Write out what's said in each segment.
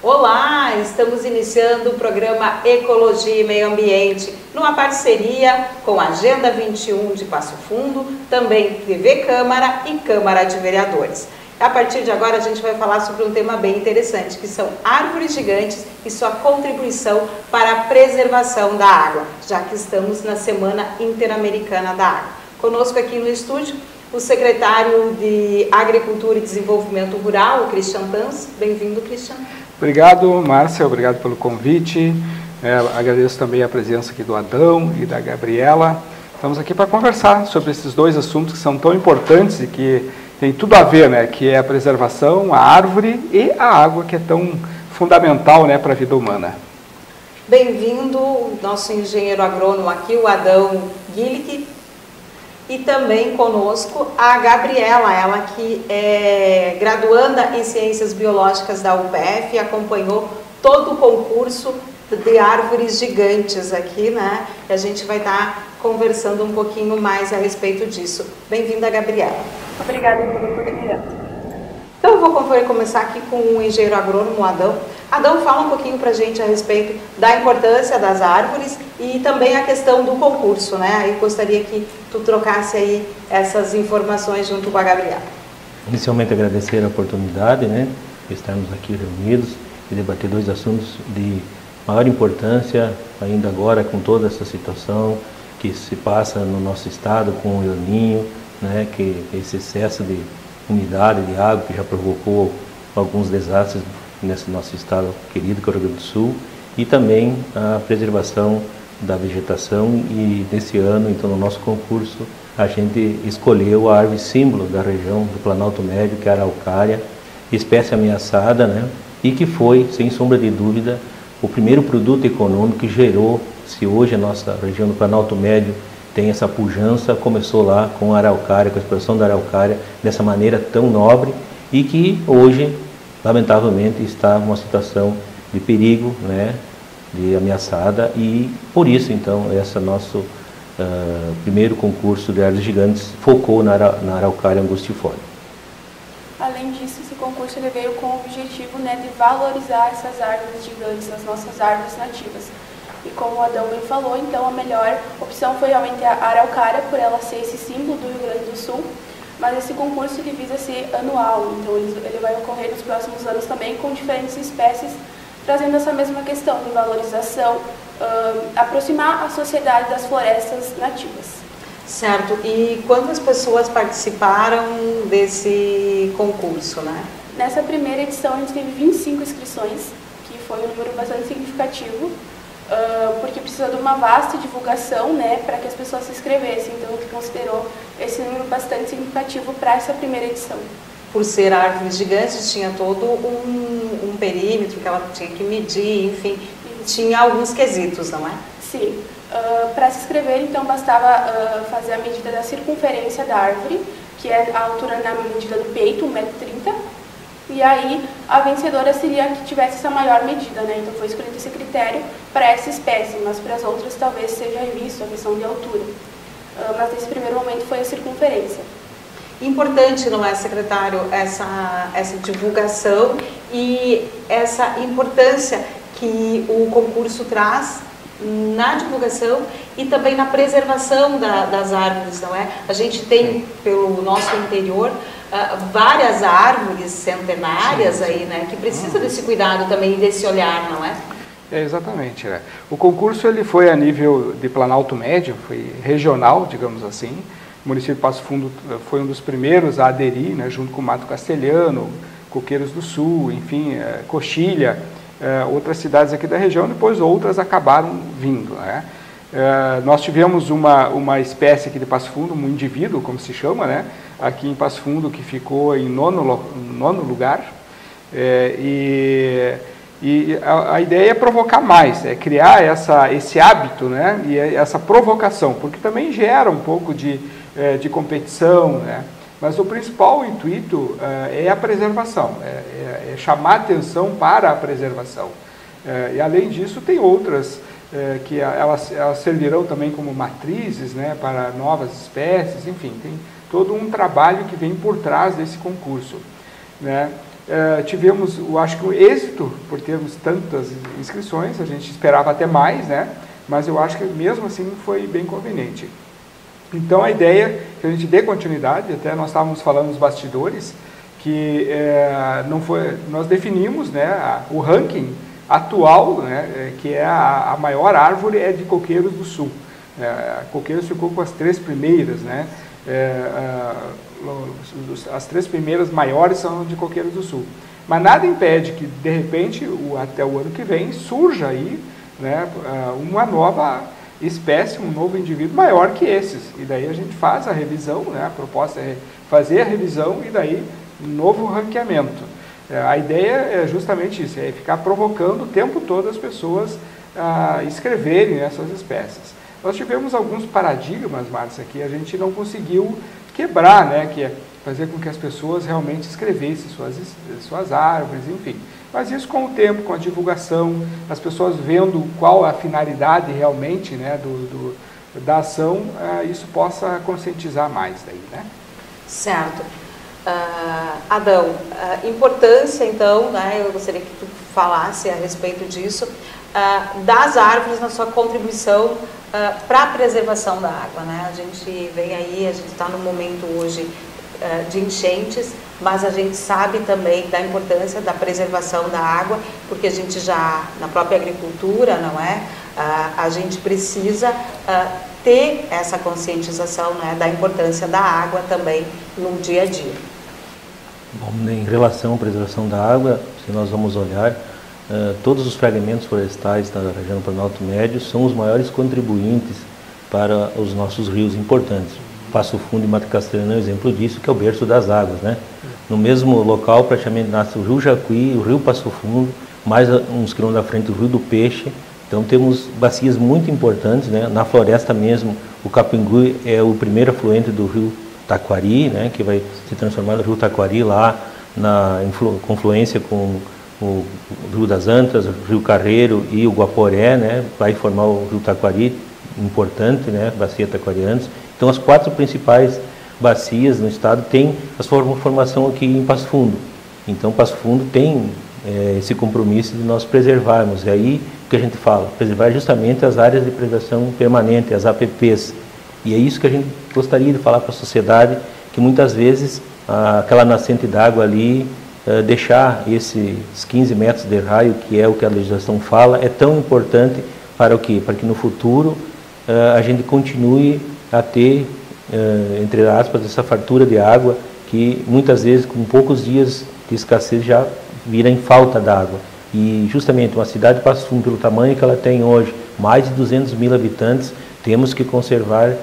Olá, estamos iniciando o programa Ecologia e Meio Ambiente, numa parceria com a Agenda 21 de Passo Fundo, também TV Câmara e Câmara de Vereadores. A partir de agora a gente vai falar sobre um tema bem interessante, que são árvores gigantes e sua contribuição para a preservação da água, já que estamos na Semana Interamericana da Água. Conosco aqui no estúdio, o secretário de Agricultura e Desenvolvimento Rural, o Christian Tanz. Bem-vindo, Christian. Obrigado, Márcia, obrigado pelo convite. Agradeço também a presença aqui do Adão e da Gabriela. Estamos aqui para conversar sobre esses dois assuntos que são tão importantes e que tem tudo a ver, né? Que é a preservação, a árvore e a água, que é tão fundamental, né, para a vida humana. Bem-vindo, nosso engenheiro agrônomo aqui, o Adão Guilick. E também conosco a Gabriela, ela que é graduanda em Ciências Biológicas da UPF e acompanhou todo o concurso de árvores gigantes aqui, né? E a gente vai estar conversando um pouquinho mais a respeito disso. Bem-vinda, Gabriela. Obrigada pela oportunidade. Então eu vou começar aqui com o engenheiro agrônomo Adão. Adão, fala um pouquinho para a gente a respeito da importância das árvores e também a questão do concurso, né? Aí gostaria que tu trocasse aí essas informações junto com a Gabriela. Inicialmente agradecer a oportunidade, né, de estarmos aqui reunidos e debater dois assuntos de maior importância, ainda agora com toda essa situação que se passa no nosso estado com o El Niño, né, que esse excesso de umidade de água que já provocou alguns desastres nesse nosso estado querido, que é o Rio Grande do Sul, e também a preservação da vegetação. E nesse ano, então, no nosso concurso, a gente escolheu a árvore símbolo da região do Planalto Médio, que é a araucária, espécie ameaçada, né? E que foi, sem sombra de dúvida, o primeiro produto econômico que gerou, se hoje a nossa região do Planalto Médio tem essa pujança, começou lá com a araucária, com a exploração da araucária, dessa maneira tão nobre, e que hoje, lamentavelmente, está numa situação de perigo, né, de ameaçada, e por isso, então, esse nosso primeiro concurso de árvores gigantes focou na araucária angustifolia. Além disso, esse concurso ele veio com o objetivo, né, de valorizar essas árvores gigantes, as nossas árvores nativas. E como o Adão bem falou, então a melhor opção foi realmente a araucária, por ela ser esse símbolo do Rio Grande do Sul. Mas esse concurso ele visa ser anual, então ele vai ocorrer nos próximos anos também com diferentes espécies, trazendo essa mesma questão de valorização, aproximar a sociedade das florestas nativas. Certo. E quantas pessoas participaram desse concurso, né? Nessa primeira edição a gente teve 25 inscrições, que foi um número bastante significativo, porque precisou de uma vasta divulgação, né, para que as pessoas se inscrevessem. Então, a gente considerou esse número bastante significativo para essa primeira edição. Por ser árvores gigantes, tinha todo um perímetro que ela tinha que medir, enfim, tinha alguns quesitos, não é? Sim. Para se inscrever, então, bastava fazer a medida da circunferência da árvore, que é a altura na medida do peito, 1,30 m. E aí, a vencedora seria a que tivesse essa maior medida, né? Então, foi escolhido esse critério para essa espécie, mas para as outras talvez seja revisto a questão de altura. Mas nesse primeiro momento foi a circunferência. Importante, não é, secretário, essa divulgação e essa importância que o concurso traz na divulgação e também na preservação das árvores, não é? A gente tem, pelo nosso interior, várias árvores centenárias aí, né, que precisam desse cuidado também e desse olhar, não é? Exatamente. Né? O concurso ele foi a nível de Planalto Médio, foi regional, digamos assim. O município de Passo Fundo foi um dos primeiros a aderir, né, junto com o Mato Castelhano, Coqueiros do Sul, enfim, Coxilha, outras cidades aqui da região, depois outras acabaram vindo, né? Nós tivemos uma espécie aqui de Passo Fundo, um indivíduo, como se chama, né, aqui em Passo Fundo, que ficou em nono lugar, e a ideia é provocar mais, é criar esse hábito, né, e essa provocação, porque também gera um pouco de competição, né, mas o principal intuito é a preservação, é chamar atenção para a preservação. E além disso tem outras que elas servirão também como matrizes, né, para novas espécies, enfim, tem todo um trabalho que vem por trás desse concurso, né. tivemos, eu acho que o êxito por termos tantas inscrições, a gente esperava até mais, né? Mas eu acho que mesmo assim foi bem conveniente. Então a ideia é que a gente dê continuidade, até nós estávamos falando nos bastidores, que nós definimos, né, o ranking atual, né, que é a maior árvore é de Coqueiros do Sul. Coqueiros ficou com as 3 primeiras, né? As 3 primeiras maiores são de Coqueiros do Sul. Mas nada impede que, de repente, até o ano que vem, surja aí, né, uma nova espécie, um novo indivíduo maior que esses. E daí a gente faz a revisão, né, a proposta é fazer a revisão e daí um novo ranqueamento. A ideia é justamente isso, é ficar provocando o tempo todo as pessoas a escreverem essas espécies. Nós tivemos alguns paradigmas, Márcia, que a gente não conseguiu quebrar, né, que é fazer com que as pessoas realmente escrevessem suas árvores, enfim. Mas isso com o tempo, com a divulgação, as pessoas vendo qual a finalidade realmente, né, da ação, isso possa conscientizar mais daí, né? Certo. Adão, importância então, né, eu gostaria que tu falasse a respeito disso, das árvores na sua contribuição para a preservação da água, né? A gente vem aí, a gente está no momento hoje de enchentes, mas a gente sabe também da importância da preservação da água, porque a gente já, na própria agricultura, não é? A gente precisa ter essa conscientização, né, da importância da água também no dia a dia. Bom, em relação à preservação da água, se nós vamos olhar, todos os fragmentos florestais da região do Planalto Médio são os maiores contribuintes para os nossos rios importantes. Passo Fundo e Mato Castelhano é um exemplo disso, que é o berço das águas, né? No mesmo local, praticamente, nasce o Rio Jacuí, o Rio Passo Fundo, mais uns quilômetros à frente o Rio do Peixe. Então temos bacias muito importantes, né? Na floresta mesmo, o Capingu é o primeiro afluente do Rio Taquari, né? Que vai se transformar no Rio Taquari lá na confluência com o Rio das Antas, o Rio Carreiro e o Guaporé, né? Vai formar o Rio Taquari, importante, né? Bacia Taquarianas. Então as 4 principais bacias no estado têm a sua formação aqui em Passo Fundo. Então Passo Fundo tem esse compromisso de nós preservarmos. E aí o que a gente fala, preservar justamente as áreas de preservação permanente, as APPs. E é isso que a gente gostaria de falar para a sociedade, que muitas vezes aquela nascente d'água ali, deixar esses 15 metros de raio, que é o que a legislação fala, é tão importante para o quê? Para que no futuro a gente continue a ter, entre aspas, essa fartura de água, que muitas vezes com poucos dias de escassez já vira em falta d'água. E justamente uma cidade de Passo Fundo, pelo tamanho que ela tem hoje, mais de 200 mil habitantes, temos que conservar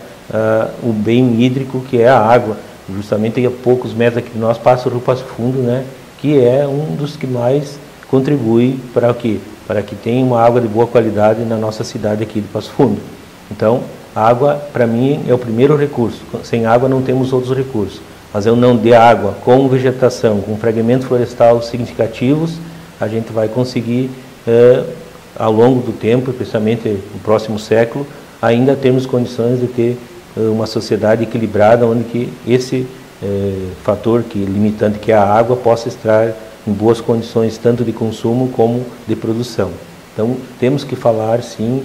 o bem hídrico que é a água. Justamente a poucos metros aqui de nós passa o Rio Passo Fundo, né, que é um dos que mais contribui para o quê? Para que tenha uma água de boa qualidade na nossa cidade aqui de Passo Fundo. Então, a água, para mim, é o primeiro recurso. Sem água não temos outros recursos. Mas eu não der água com vegetação, com fragmentos florestais significativos, a gente vai conseguir, ao longo do tempo, especialmente no próximo século, ainda termos condições de ter uma sociedade equilibrada, onde que esse fator limitante, que é a água, possa estar em boas condições, tanto de consumo como de produção. Então, temos que falar, sim,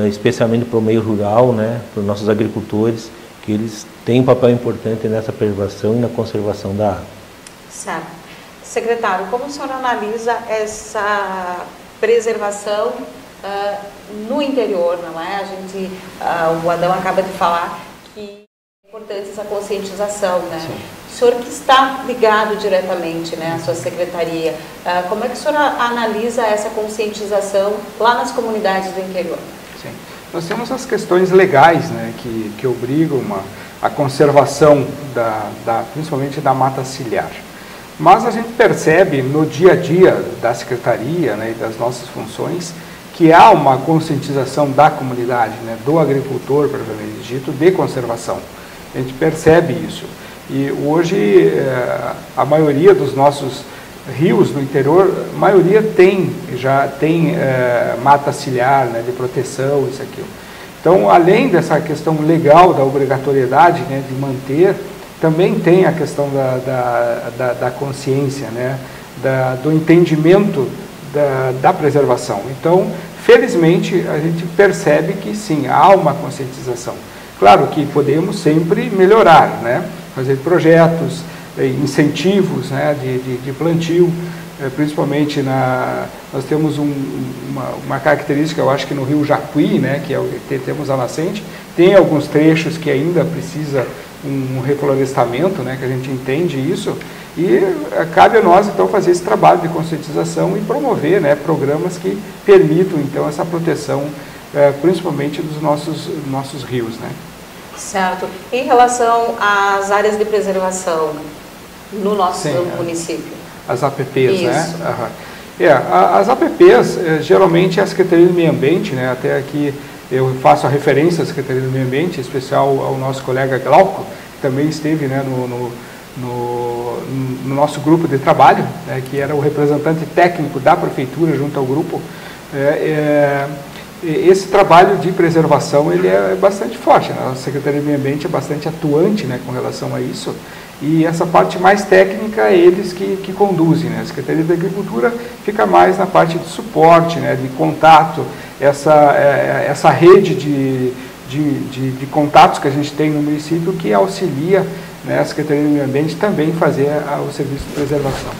especialmente para o meio rural, né, para os nossos agricultores, que eles têm um papel importante nessa preservação e na conservação da água. Certo. Secretário, como o senhor analisa essa preservação no interior, não é? O Adão acaba de falar que é importante essa conscientização, né? Sim. O senhor que está ligado diretamente, né, à sua secretaria, como é que o senhor analisa essa conscientização lá nas comunidades do interior? Sim. Nós temos as questões legais, né, que obrigam a conservação principalmente da mata ciliar. Mas a gente percebe no dia a dia da secretaria, né, e das nossas funções, que há uma conscientização da comunidade, né, do agricultor, propriamente dito, de conservação. A gente percebe isso. E hoje a maioria dos nossos rios no interior, a maioria já tem mata ciliar, né, de proteção, isso, aquilo. Então, além dessa questão legal da obrigatoriedade, né, de manter, também tem a questão da consciência, né, do entendimento da preservação. Então, felizmente, a gente percebe que sim, há uma conscientização. Claro que podemos sempre melhorar, né? Fazer projetos, incentivos, né, de plantio, principalmente nós temos uma característica, eu acho que no rio Jacuí, né, que temos a nascente, tem alguns trechos que ainda precisa um reflorestamento, né, que a gente entende isso, e cabe a nós então fazer esse trabalho de conscientização e promover, né, programas que permitam então essa proteção, principalmente dos nossos rios, né. Certo. Em relação às áreas de preservação no nosso município? As APPs, isso, né? As APPs, geralmente é a Secretaria do Meio Ambiente, né? Até aqui eu faço a referência à Secretaria do Meio Ambiente, em especial ao nosso colega Glauco, que também esteve, né, no nosso grupo de trabalho, né, que era o representante técnico da Prefeitura junto ao grupo. Esse trabalho de preservação ele é bastante forte, né? A Secretaria do Meio Ambiente é bastante atuante, né, com relação a isso, e essa parte mais técnica é eles que conduzem, né? A Secretaria da Agricultura fica mais na parte de suporte, né, de contato, essa rede de contatos que a gente tem no município que auxilia, né, a Secretaria do Meio Ambiente também fazer o serviço de preservação.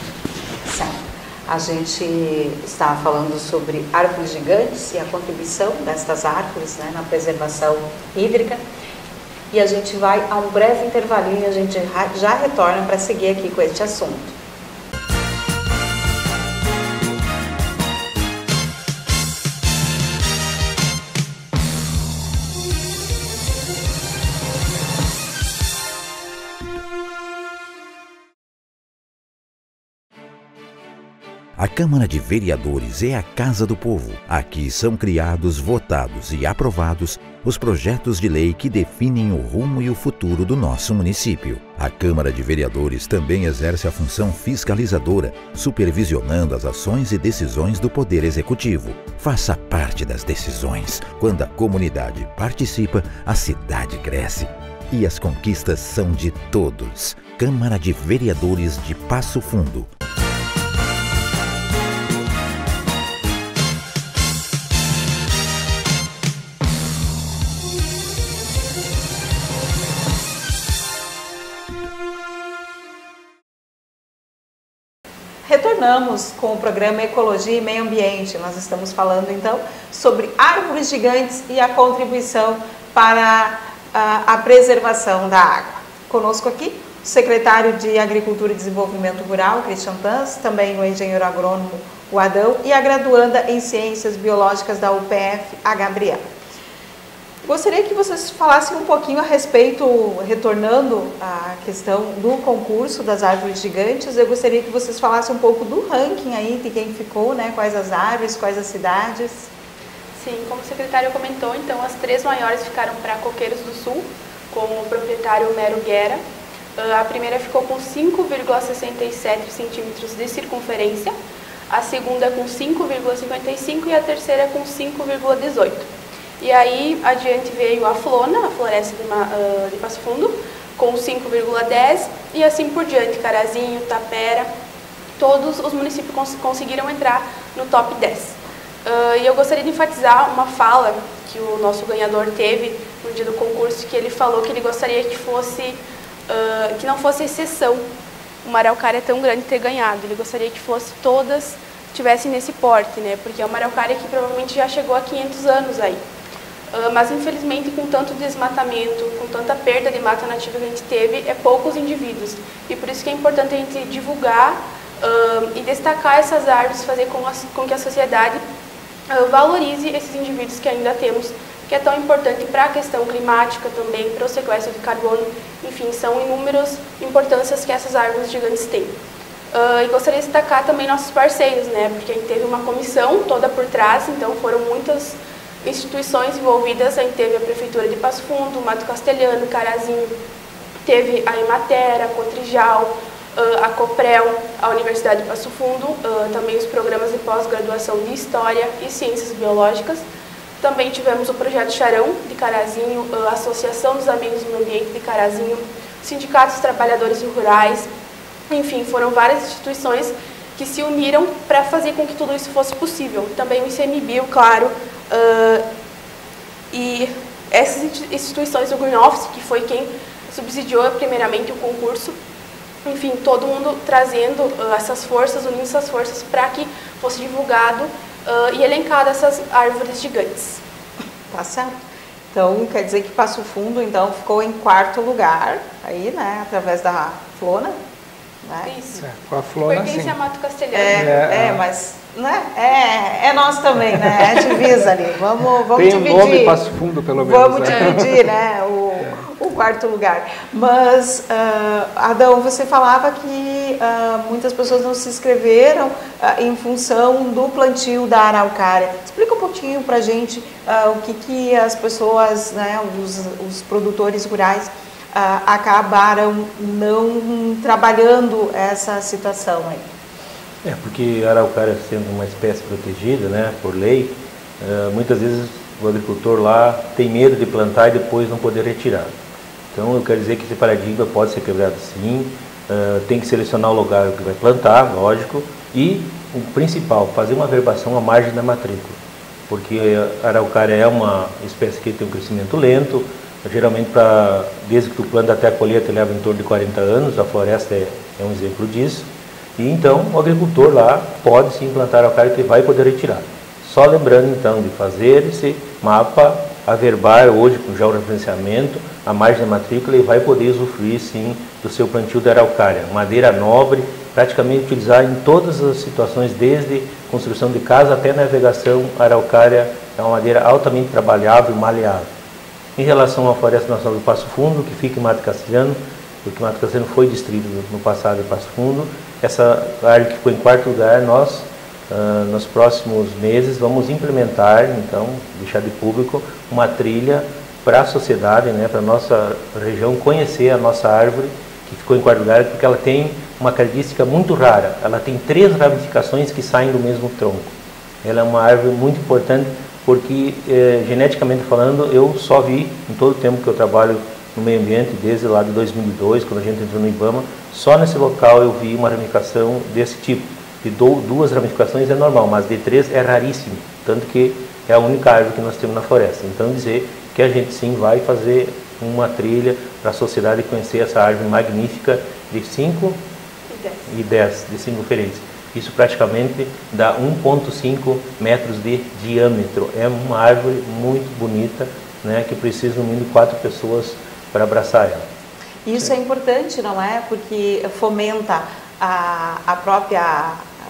Certo. A gente está falando sobre árvores gigantes e a contribuição destas árvores, né, na preservação hídrica. E a gente vai a um breve intervalinho e a gente já retorna para seguir aqui com este assunto. A Câmara de Vereadores é a Casa do Povo. Aqui são criados, votados e aprovados os projetos de lei que definem o rumo e o futuro do nosso município. A Câmara de Vereadores também exerce a função fiscalizadora, supervisionando as ações e decisões do Poder Executivo. Faça parte das decisões. Quando a comunidade participa, a cidade cresce. E as conquistas são de todos. Câmara de Vereadores de Passo Fundo. Retornamos com o programa Ecologia e Meio Ambiente. Nós estamos falando então sobre árvores gigantes e a contribuição para a preservação da água. Conosco aqui o secretário de Agricultura e Desenvolvimento Rural, Christian Tanz, também o engenheiro agrônomo, o Adão, e a graduanda em Ciências Biológicas da UPF, a Gabriela. Gostaria que vocês falassem um pouquinho a respeito, retornando à questão do concurso das árvores gigantes, eu gostaria que vocês falassem um pouco do ranking aí, de quem ficou, né, quais as árvores, quais as cidades. Sim, como o secretário comentou, então as 3 maiores ficaram para Coqueiros do Sul, com o proprietário Mero Guerra. A primeira ficou com 5,67 centímetros de circunferência, a segunda com 5,55 e a terceira com 5,18. E aí, adiante veio a Flona, a Floresta de Passo Fundo, com 5,10 e assim por diante, Carazinho, Tapera, todos os municípios conseguiram entrar no top 10. E eu gostaria de enfatizar uma fala que o nosso ganhador teve no dia do concurso, que ele falou que ele gostaria que que não fosse exceção uma araucária tão grande ter ganhado, ele gostaria que todas tivessem nesse porte, né? Porque é uma araucária que provavelmente já chegou a 500 anos aí. Mas infelizmente com tanto desmatamento, com tanta perda de mata nativa que a gente teve, é poucos indivíduos. E por isso que é importante a gente divulgar e destacar essas árvores, fazer com que a sociedade valorize esses indivíduos que ainda temos, que é tão importante para a questão climática também, para o sequestro de carbono, enfim, são inúmeras importâncias que essas árvores gigantes têm. E gostaria de destacar também nossos parceiros, né? Porque a gente teve uma comissão toda por trás, então foram muitas instituições envolvidas. A gente teve a Prefeitura de Passo Fundo, Mato Castelhano, Carazinho, teve a Emater, a Cotrijal, a Coprel, a Universidade de Passo Fundo, também os programas de pós-graduação de História e Ciências Biológicas. Também tivemos o Projeto Charão de Carazinho, a Associação dos Amigos do Meio Ambiente de Carazinho, Sindicatos Trabalhadores Rurais, enfim, foram várias instituições que se uniram para fazer com que tudo isso fosse possível. Também o ICMBio, claro, e essas instituições do Green Office, que foi quem subsidiou primeiramente o concurso, enfim, todo mundo trazendo essas forças, unindo essas forças para que fosse divulgado e elencado essas árvores gigantes. Tá certo. Então, quer dizer que Passo Fundo, então, ficou em 4º lugar, aí, né, através da Flona, né? Isso. Com a Flona, pertence sim. a Mato Castelhano. Mas, né, é nós também, né, é divisa ali, vamos Tem dividir. um nome Passo Fundo, pelo menos. Vamos dividir, né, o 4º lugar. Mas, Adão, você falava que muitas pessoas não se inscreveram em função do plantio da araucária. Explica um pouquinho para a gente o que as pessoas, né, os produtores rurais acabaram não trabalhando essa situação aí. Porque a araucária sendo uma espécie protegida, né, por lei, muitas vezes o agricultor lá tem medo de plantar e depois não poder retirar. Então eu quero dizer que esse paradigma pode ser quebrado sim, tem que selecionar o lugar que vai plantar, lógico, e o principal, fazer uma verbação à margem da matrícula, porque a araucária é uma espécie que tem um crescimento lento, geralmente desde que tu planta até a colheita leva em torno de 40 anos, a floresta é um exemplo disso, e então o agricultor lá pode sim plantar a araucária que vai poder retirar. Só lembrando então de fazer esse mapa, averbar hoje com georreferenciamento, a margem da matrícula e vai poder usufruir sim do seu plantio da araucária. Madeira nobre, praticamente utilizar em todas as situações, desde construção de casa até navegação, a araucária é uma madeira altamente trabalhável e maleável. Em relação à Floresta Nacional do Passo Fundo, que fica em Mato Castelhano, porque Mato Castelhano foi distrito no passado de Passo Fundo, essa árvore que ficou em 4º lugar, nós nos próximos meses vamos implementar, então, deixar de público, uma trilha para a sociedade, né, para a nossa região conhecer a nossa árvore, que ficou em 4º lugar, porque ela tem uma característica muito rara, ela tem 3 ramificações que saem do mesmo tronco. Ela é uma árvore muito importante, porque, geneticamente falando, eu só vi, em todo o tempo que eu trabalho no meio ambiente, desde lá de 2002, quando a gente entrou no IBAMA, só nesse local eu vi uma ramificação desse tipo. De 2 ramificações é normal, mas de 3 é raríssimo, tanto que é a única árvore que nós temos na floresta. Então dizer que a gente sim vai fazer uma trilha para a sociedade conhecer essa árvore magnífica de 5 e 10, de 5 diferentes. Isso praticamente dá 1,5 metros de diâmetro. É uma árvore muito bonita, né, que precisa no mínimo de 4 pessoas para abraçar ela. Isso é importante, não é? Porque fomenta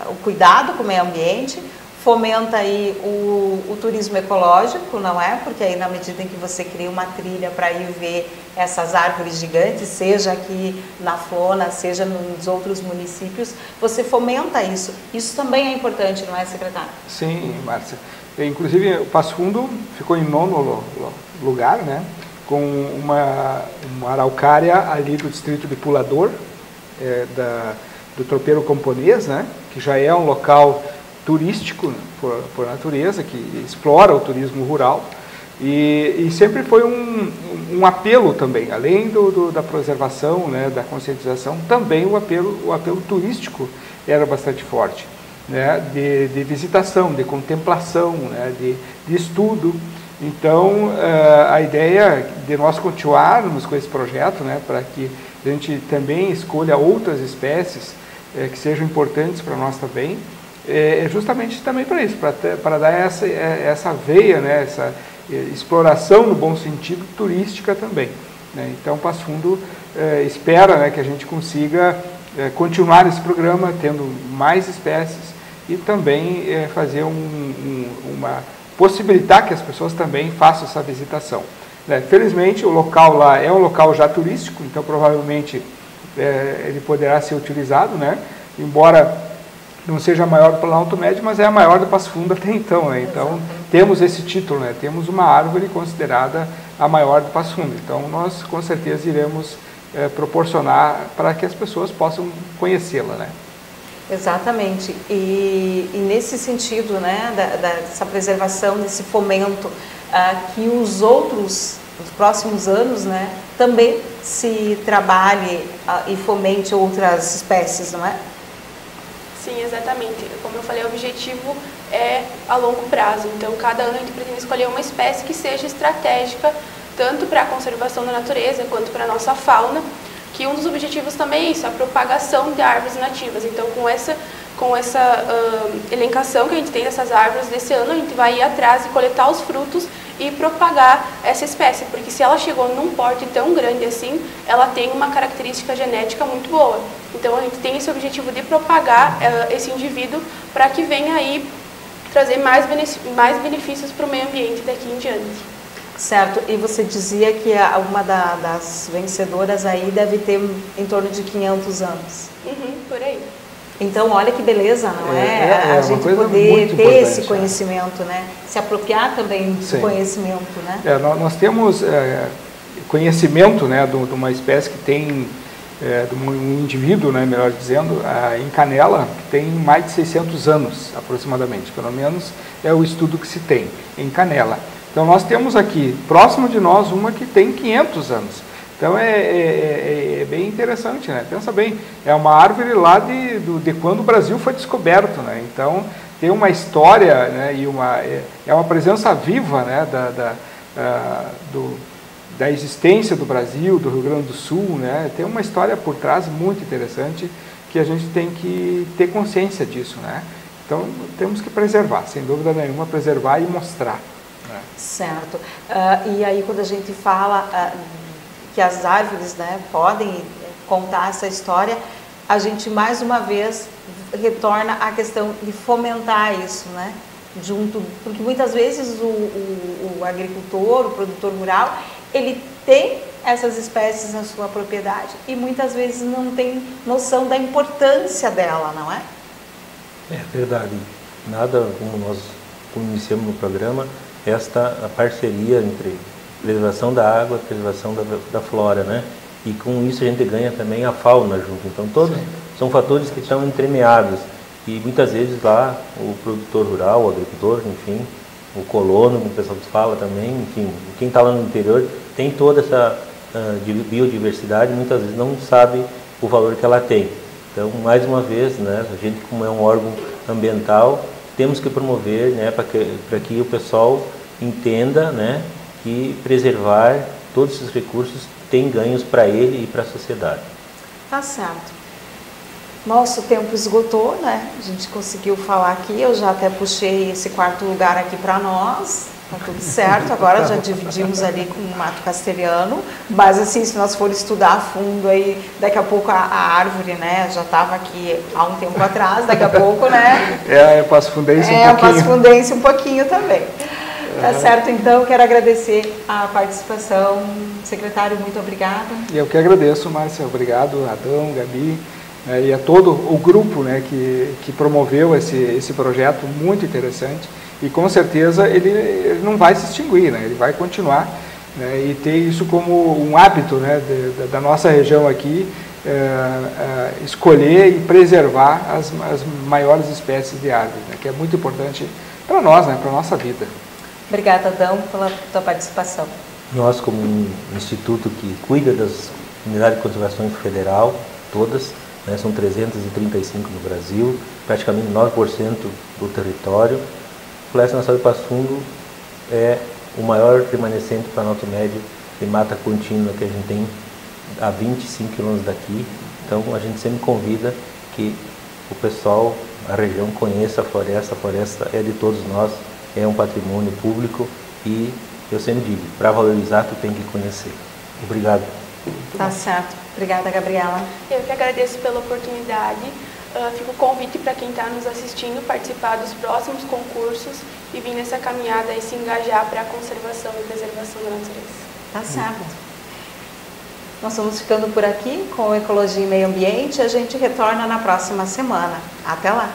o cuidado com o meio ambiente, fomenta aí o turismo ecológico, não é? Porque aí na medida em que você cria uma trilha para ir ver essas árvores gigantes, seja aqui na Flona, seja nos outros municípios, você fomenta isso. Isso também é importante, não é, secretário? Sim, Márcia. Inclusive o Passo Fundo ficou em 9º lugar, né? Com uma araucária ali do distrito de Pulador, do Tropeiro Camponês, né, que já é um local turístico por natureza, que explora o turismo rural, e sempre foi um apelo também, além da preservação, né, da conscientização, também o apelo turístico era bastante forte, né, de visitação, de contemplação, né, de estudo. Então, a ideia de nós continuarmos com esse projeto, né, para que a gente também escolha outras espécies que sejam importantes para nós também, é justamente também para isso, para dar essa veia, né, essa exploração no bom sentido turística também, né? Então Passo Fundo espera, né, que a gente consiga continuar esse programa tendo mais espécies e também fazer possibilitar que as pessoas também façam essa visitação, né? Felizmente o local lá é um local já turístico, então provavelmente ele poderá ser utilizado, né? Embora não seja a maior do Planalto Médio, mas é a maior do Passo Fundo até então, né? Então temos esse título, né? Temos uma árvore considerada a maior do Passo Fundo, então nós com certeza iremos proporcionar para que as pessoas possam conhecê-la, né? Exatamente, e nesse sentido, né, dessa preservação, desse fomento, que os próximos anos, né, também se trabalhe e fomente outras espécies, não é? Sim, exatamente. Como eu falei, o objetivo é a longo prazo. Então, cada ano a gente pretende escolher uma espécie que seja estratégica, tanto para a conservação da natureza quanto para a nossa fauna, que um dos objetivos também é isso, a propagação de árvores nativas. Então, com essa elencação que a gente tem dessas árvores desse ano, a gente vai ir atrás e coletar os frutos e propagar essa espécie, porque se ela chegou num porte tão grande assim, ela tem uma característica genética muito boa. Então, a gente tem esse objetivo de propagar esse indivíduo para que venha aí trazer mais benefícios para o meio ambiente daqui em diante. Certo, e você dizia que uma das vencedoras aí deve ter em torno de 500 anos. Por aí. Então, olha que beleza, não é? A gente poder ter esse conhecimento, né? Se apropriar também do conhecimento, né? Nós temos conhecimento, né, de uma espécie que tem, de um indivíduo, né, melhor dizendo, em Canela, que tem mais de 600 anos, aproximadamente. Pelo menos é o estudo que se tem, em Canela. Então, nós temos aqui, próximo de nós, uma que tem 500 anos. Então, é bem interessante, né? Pensa bem, é uma árvore lá de quando o Brasil foi descoberto, né? Então, tem uma história, né, e é uma presença viva, né, da existência do Brasil, do Rio Grande do Sul, né? Tem uma história por trás muito interessante que a gente tem que ter consciência disso, né? Então, temos que preservar, sem dúvida nenhuma, preservar e mostrar. Né? Certo. E aí, quando a gente fala que as árvores, né, podem contar essa história, a gente mais uma vez retorna à questão de fomentar isso, né? Porque muitas vezes o agricultor, o produtor rural, ele tem essas espécies na sua propriedade e muitas vezes não tem noção da importância dela, não é? É verdade. Nada como nós iniciamos no programa, a parceria entre preservação da água, preservação da flora, né? E com isso a gente ganha também a fauna junto. Então todos são fatores que estão entremeados e muitas vezes lá o produtor rural, o agricultor, enfim, o colono, como o pessoal fala também, enfim, quem está lá no interior tem toda essa biodiversidade, muitas vezes não sabe o valor que ela tem. Então, mais uma vez, né, a gente, como é um órgão ambiental, temos que promover, né, para que o pessoal entenda, né, que preservar todos esses recursos tem ganhos para ele e para a sociedade. Tá certo. Nosso tempo esgotou, né? A gente conseguiu falar aqui, eu já até puxei esse quarto lugar aqui para nós, tá tudo certo, agora já dividimos ali com o Mato Castelhano, mas assim, se nós for estudar a fundo aí, daqui a pouco a árvore, né, já estava aqui há um tempo atrás, daqui a pouco, né? É Passo Fundense um pouquinho. É, Passo Fundense um pouquinho também. Tá certo, então, quero agradecer a participação. Secretário, muito obrigada. Eu que agradeço, Márcia. Obrigado, Adão, Gabi, e a todo o grupo, né, que promoveu esse projeto muito interessante. E com certeza ele não vai se extinguir, né, ele vai continuar, né, e ter isso como um hábito, né, da nossa região aqui, escolher e preservar as maiores espécies de árvores, né, que é muito importante para nós, né, para a nossa vida. Obrigada, Adão, pela tua participação. Nós, como um instituto que cuida das unidades de conservação federal, todas, né, são 335 no Brasil, praticamente 9% do território. A Floresta Nacional de Passo Fundo é o maior remanescente planalto médio de mata contínua que a gente tem a 25 quilômetros daqui. Então, a gente sempre convida que o pessoal, a região, conheça a floresta é de todos nós, é um patrimônio público e eu sempre digo, para valorizar tu tem que conhecer. Obrigado. Tá certo. Obrigada, Gabriela. Eu que agradeço pela oportunidade. Fica o convite para quem está nos assistindo participar dos próximos concursos e vir nessa caminhada e se engajar para a conservação e preservação da natureza. Tá certo. Nós vamos ficando por aqui com Ecologia e Meio Ambiente. A gente retorna na próxima semana. Até lá!